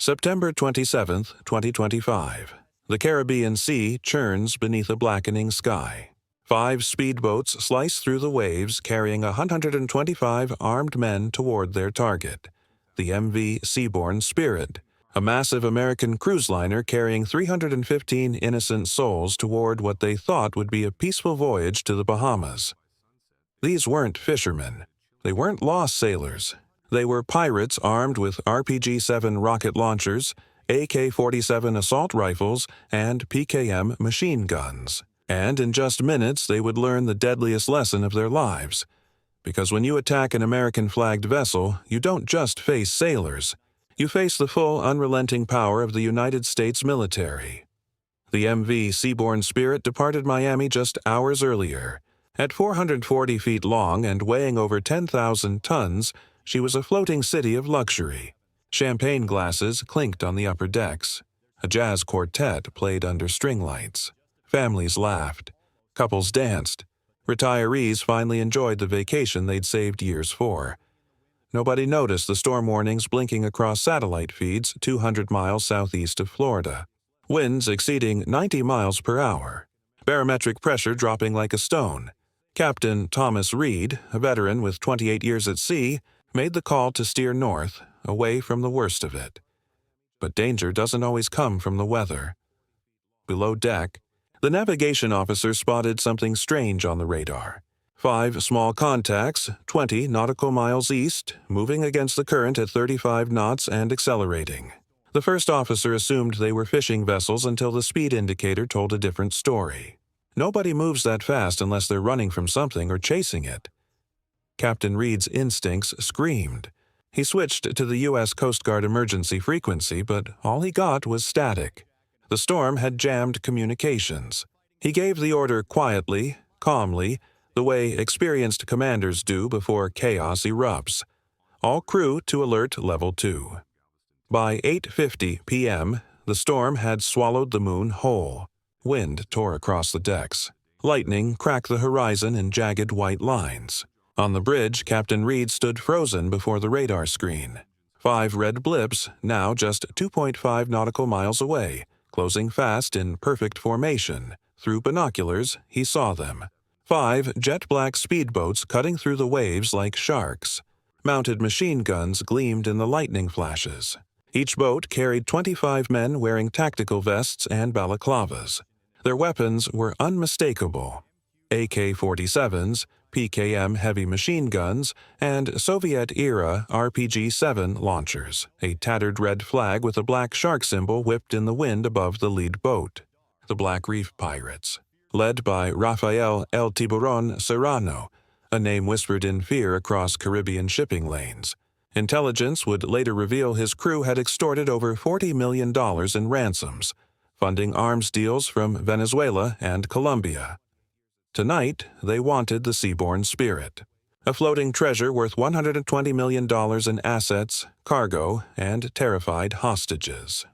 September 27, 2025. The Caribbean Sea churns beneath a blackening sky. 5 speedboats slice through the waves carrying 125 armed men toward their target, the MV Seabourn Spirit, a massive American cruise liner carrying 315 innocent souls toward what they thought would be a peaceful voyage to the Bahamas. These weren't fishermen. They weren't lost sailors. They were pirates armed with RPG-7 rocket launchers, AK-47 assault rifles, and PKM machine guns. And in just minutes they would learn the deadliest lesson of their lives. Because when you attack an American-flagged vessel, you don't just face sailors. You face the full, unrelenting power of the United States military. The MV Seabourn Spirit departed Miami just hours earlier. At 440 feet long and weighing over 10,000 tons, she was a floating city of luxury. Champagne glasses clinked on the upper decks. A jazz quartet played under string lights. Families laughed. Couples danced. Retirees finally enjoyed the vacation they'd saved years for. Nobody noticed the storm warnings blinking across satellite feeds 200 miles southeast of Florida. Winds exceeding 90 miles per hour. Barometric pressure dropping like a stone. Captain Thomas Reed, a veteran with 28 years at sea, made the call to steer north, away from the worst of it. But danger doesn't always come from the weather. Below deck, the navigation officer spotted something strange on the radar. 5 small contacts, 20 nautical miles east, moving against the current at 35 knots and accelerating. The first officer assumed they were fishing vessels until the speed indicator told a different story. Nobody moves that fast unless they're running from something or chasing it. Captain Reed's instincts screamed. He switched to the U.S. Coast Guard emergency frequency, but all he got was static. The storm had jammed communications. He gave the order quietly, calmly, the way experienced commanders do before chaos erupts. All crew to alert level 2. By 8:50 p.m., the storm had swallowed the moon whole. Wind tore across the decks. Lightning cracked the horizon in jagged white lines. On the bridge, Captain Reed stood frozen before the radar screen. 5 red blips, now just 2.5 nautical miles away, closing fast in perfect formation. Through binoculars, he saw them. 5 jet-black speedboats cutting through the waves like sharks. Mounted machine guns gleamed in the lightning flashes. Each boat carried 25 men wearing tactical vests and balaclavas. Their weapons were unmistakable. AK-47s, PKM heavy machine guns, and Soviet-era RPG-7 launchers, a tattered red flag with a black shark symbol whipped in the wind above the lead boat. The Black Reef Pirates, led by Rafael El Tiburon Serrano, a name whispered in fear across Caribbean shipping lanes. Intelligence would later reveal his crew had extorted over $40 million in ransoms, funding arms deals from Venezuela and Colombia. Tonight, they wanted the Seabourn Spirit, a floating treasure worth $120 million in assets, cargo, and terrified hostages.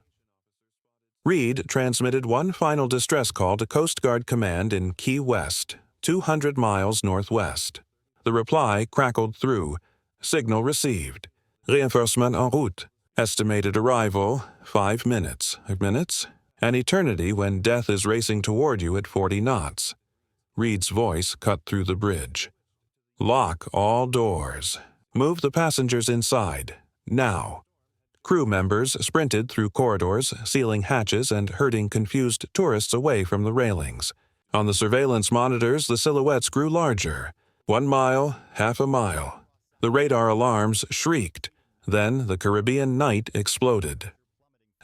Reed transmitted one final distress call to Coast Guard Command in Key West, 200 miles northwest. The reply crackled through. Signal received. Reinforcement en route. Estimated arrival, 5 minutes. Minutes? An eternity when death is racing toward you at 40 knots. Reed's voice cut through the bridge. Lock all doors. Move the passengers inside. Now. Crew members sprinted through corridors, sealing hatches and herding confused tourists away from the railings. On the surveillance monitors, the silhouettes grew larger. 1 mile, half a mile. The radar alarms shrieked. Then the Caribbean night exploded.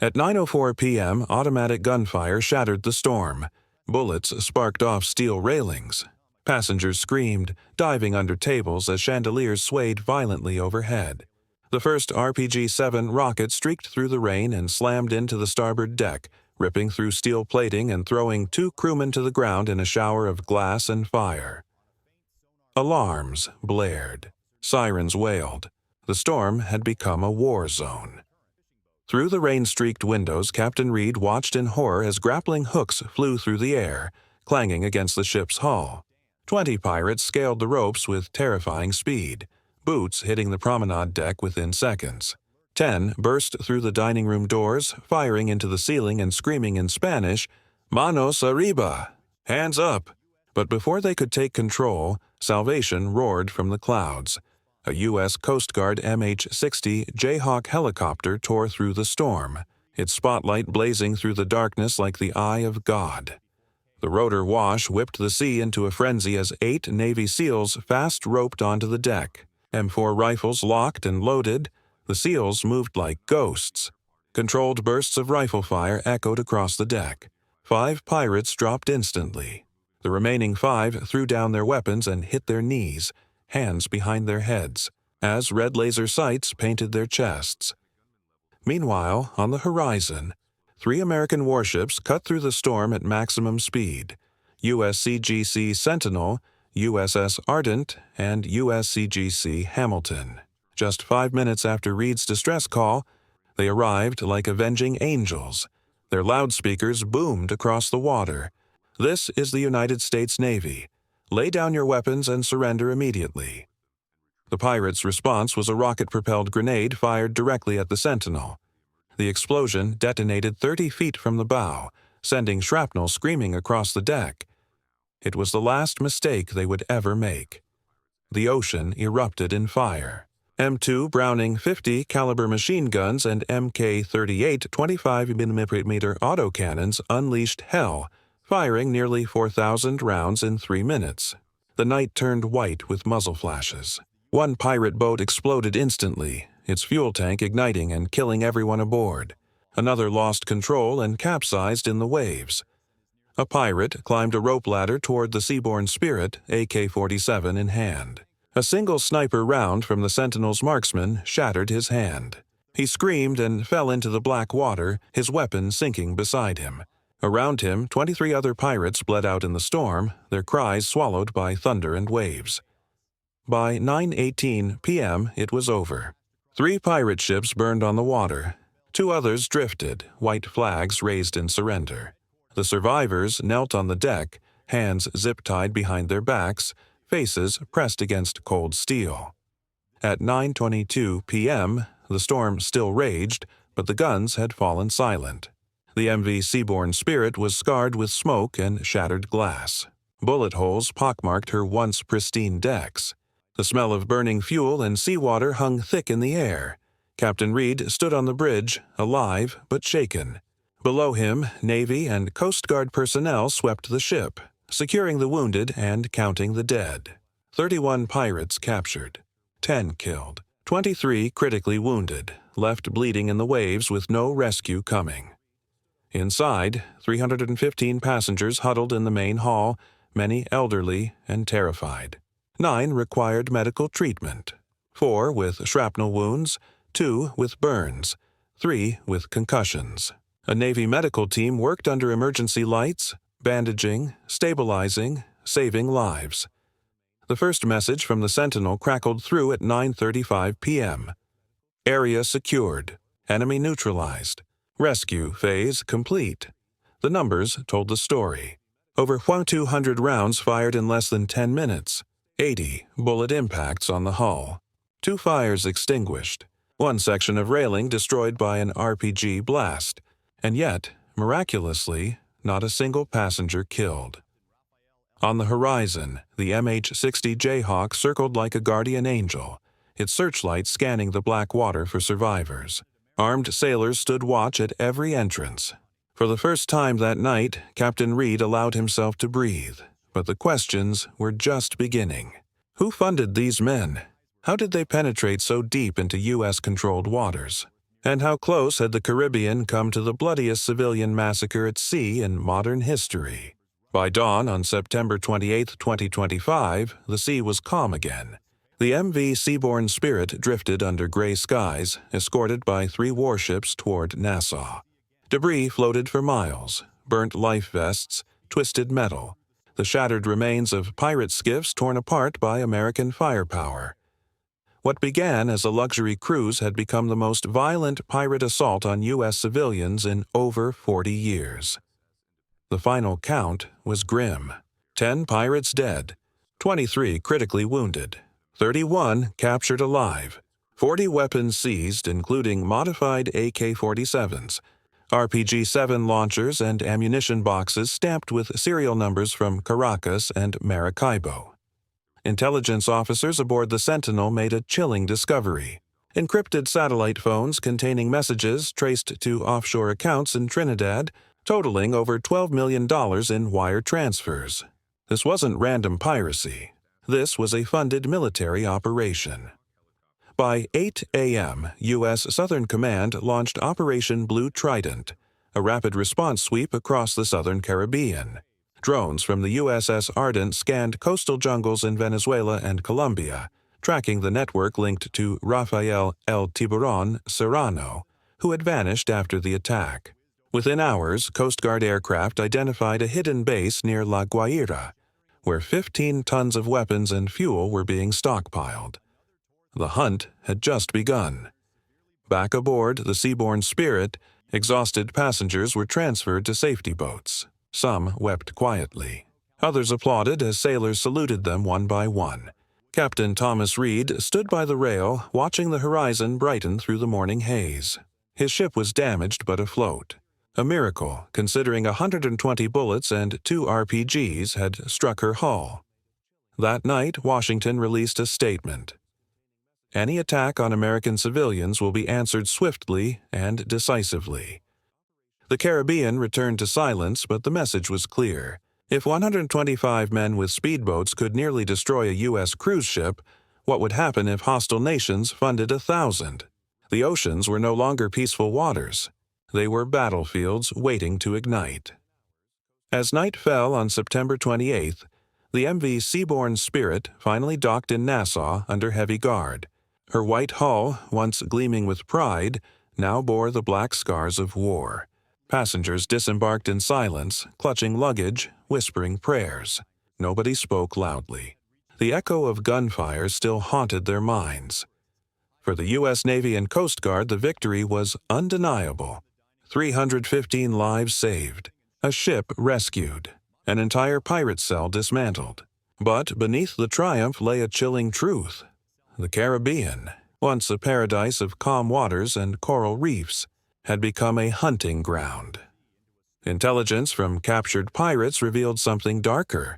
At 9:04 p.m., automatic gunfire shattered the storm. Bullets sparked off steel railings. Passengers screamed, diving under tables as chandeliers swayed violently overhead. The first RPG-7 rocket streaked through the rain and slammed into the starboard deck, ripping through steel plating and throwing 2 crewmen to the ground in a shower of glass and fire. Alarms blared. Sirens wailed. The storm had become a war zone. Through the rain-streaked windows, Captain Reed watched in horror as grappling hooks flew through the air, clanging against the ship's hull. 20 pirates scaled the ropes with terrifying speed, boots hitting the promenade deck within seconds. 10 burst through the dining room doors, firing into the ceiling and screaming in Spanish, "Manos arriba!" Hands up! But before they could take control, salvation roared from the clouds. A U.S. Coast Guard MH-60 Jayhawk helicopter tore through the storm, its spotlight blazing through the darkness like the eye of God. The rotor wash whipped the sea into a frenzy as 8 Navy SEALs fast roped onto the deck. M4 rifles locked and loaded, the SEALs moved like ghosts. Controlled bursts of rifle fire echoed across the deck. 5 pirates dropped instantly. The remaining 5 threw down their weapons and hit their knees, hands behind their heads, as red laser sights painted their chests. Meanwhile, on the horizon, 3 American warships cut through the storm at maximum speed: USCGC Sentinel, USS Ardent, and USCGC Hamilton. Just 5 minutes after Reed's distress call, they arrived like avenging angels. Their loudspeakers boomed across the water. "This is the United States Navy. Lay down your weapons and surrender immediately." The pirates' response was a rocket-propelled grenade fired directly at the Sentinel. The explosion detonated 30 feet from the bow, sending shrapnel screaming across the deck. It was the last mistake they would ever make. The ocean erupted in fire. M2 Browning 50 caliber machine guns and Mk38 25mm autocannons unleashed hell, firing nearly 4,000 rounds in 3 minutes. The night turned white with muzzle flashes. 1 pirate boat exploded instantly, its fuel tank igniting and killing everyone aboard. Another lost control and capsized in the waves. A pirate climbed a rope ladder toward the Seaborne Spirit, AK-47 in hand. A single sniper round from the Sentinel's marksman shattered his hand. He screamed and fell into the black water, his weapon sinking beside him. Around him, 23 other pirates bled out in the storm, their cries swallowed by thunder and waves. By 9:18 p.m., it was over. 3 pirate ships burned on the water. 2 others drifted, white flags raised in surrender. The survivors knelt on the deck, hands zip-tied behind their backs, faces pressed against cold steel. At 9:22 p.m., the storm still raged, but the guns had fallen silent. The MV Seaborne Spirit was scarred with smoke and shattered glass. Bullet holes pockmarked her once pristine decks. The smell of burning fuel and seawater hung thick in the air. Captain Reed stood on the bridge, alive but shaken. Below him, Navy and Coast Guard personnel swept the ship, securing the wounded and counting the dead. 31 pirates captured, 10 killed, 23 critically wounded, left bleeding in the waves with no rescue coming. Inside, 315 passengers huddled in the main hall, many elderly and terrified. 9 required medical treatment, 4 with shrapnel wounds, 2 with burns, 3 with concussions. A Navy medical team worked under emergency lights, bandaging, stabilizing, saving lives. The first message from the Sentinel crackled through at 9:35 p.m. Area secured. Enemy neutralized. Rescue phase complete. The numbers told the story. Over 200 rounds fired in less than 10 minutes. 80 bullet impacts on the hull. 2 fires extinguished. 1 section of railing destroyed by an RPG blast. And yet, miraculously, not a single passenger killed. On the horizon, the MH-60 Jayhawk circled like a guardian angel, its searchlight scanning the black water for survivors. Armed sailors stood watch at every entrance. For the first time that night, Captain Reed allowed himself to breathe, but the questions were just beginning. Who funded these men? How did they penetrate so deep into U.S.-controlled waters? And how close had the Caribbean come to the bloodiest civilian massacre at sea in modern history? By dawn on September 28, 2025, the sea was calm again. The MV Seaborne Spirit drifted under gray skies, escorted by 3 warships toward Nassau. Debris floated for miles, burnt life vests, twisted metal, the shattered remains of pirate skiffs torn apart by American firepower. What began as a luxury cruise had become the most violent pirate assault on U.S. civilians in over 40 years. The final count was grim. 10 pirates dead, 23 critically wounded, 31 captured alive, 40 weapons seized, including modified AK-47s, RPG-7 launchers, and ammunition boxes stamped with serial numbers from Caracas and Maracaibo. Intelligence officers aboard the Sentinel made a chilling discovery. Encrypted satellite phones containing messages traced to offshore accounts in Trinidad, totaling over $12 million in wire transfers. This wasn't random piracy. This was a funded military operation. By 8 a.m., U.S. Southern Command launched Operation Blue Trident, a rapid response sweep across the southern Caribbean. Drones from the USS Ardent scanned coastal jungles in Venezuela and Colombia, tracking the network linked to Rafael El Tiburon Serrano, who had vanished after the attack. Within hours, Coast Guard aircraft identified a hidden base near La Guaira, where 15 tons of weapons and fuel were being stockpiled. The hunt had just begun. Back aboard the Seaborne Spirit, exhausted passengers were transferred to safety boats. Some wept quietly. Others applauded as sailors saluted them one by one. Captain Thomas Reed stood by the rail, watching the horizon brighten through the morning haze. His ship was damaged but afloat. A miracle, considering 120 bullets and 2 RPGs had struck her hull. That night, Washington released a statement. Any attack on American civilians will be answered swiftly and decisively. The Caribbean returned to silence, but the message was clear. If 125 men with speedboats could nearly destroy a U.S. cruise ship, what would happen if hostile nations funded 1,000? The oceans were no longer peaceful waters. They were battlefields waiting to ignite. As night fell on September 28th, the MV Seaborne Spirit finally docked in Nassau under heavy guard. Her white hull, once gleaming with pride, now bore the black scars of war. Passengers disembarked in silence, clutching luggage, whispering prayers. Nobody spoke loudly. The echo of gunfire still haunted their minds. For the U.S. Navy and Coast Guard, the victory was undeniable. 315 lives saved, a ship rescued, an entire pirate cell dismantled. But beneath the triumph lay a chilling truth. The Caribbean, once a paradise of calm waters and coral reefs, had become a hunting ground. Intelligence from captured pirates revealed something darker.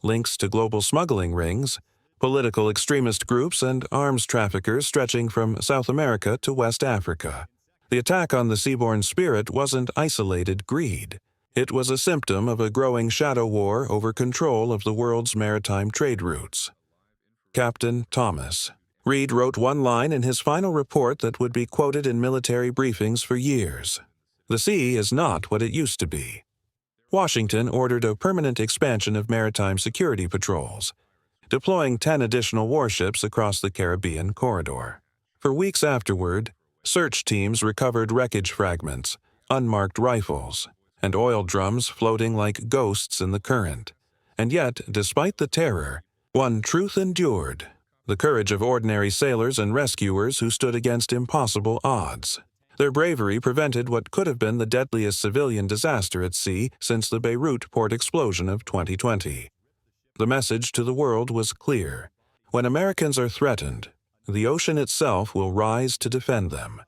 Links to global smuggling rings, political extremist groups, and arms traffickers stretching from South America to West Africa. The attack on the Seaborne Spirit wasn't isolated greed. It was a symptom of a growing shadow war over control of the world's maritime trade routes. Captain Thomas Reed wrote one line in his final report that would be quoted in military briefings for years. The sea is not what it used to be. Washington ordered a permanent expansion of maritime security patrols, deploying 10 additional warships across the Caribbean corridor. For weeks afterward, search teams recovered wreckage fragments, unmarked rifles, and oil drums floating like ghosts in the current. And yet, despite the terror, one truth endured: the courage of ordinary sailors and rescuers who stood against impossible odds. Their bravery prevented what could have been the deadliest civilian disaster at sea since the Beirut port explosion of 2020. The message to the world was clear. When Americans are threatened, the ocean itself will rise to defend them.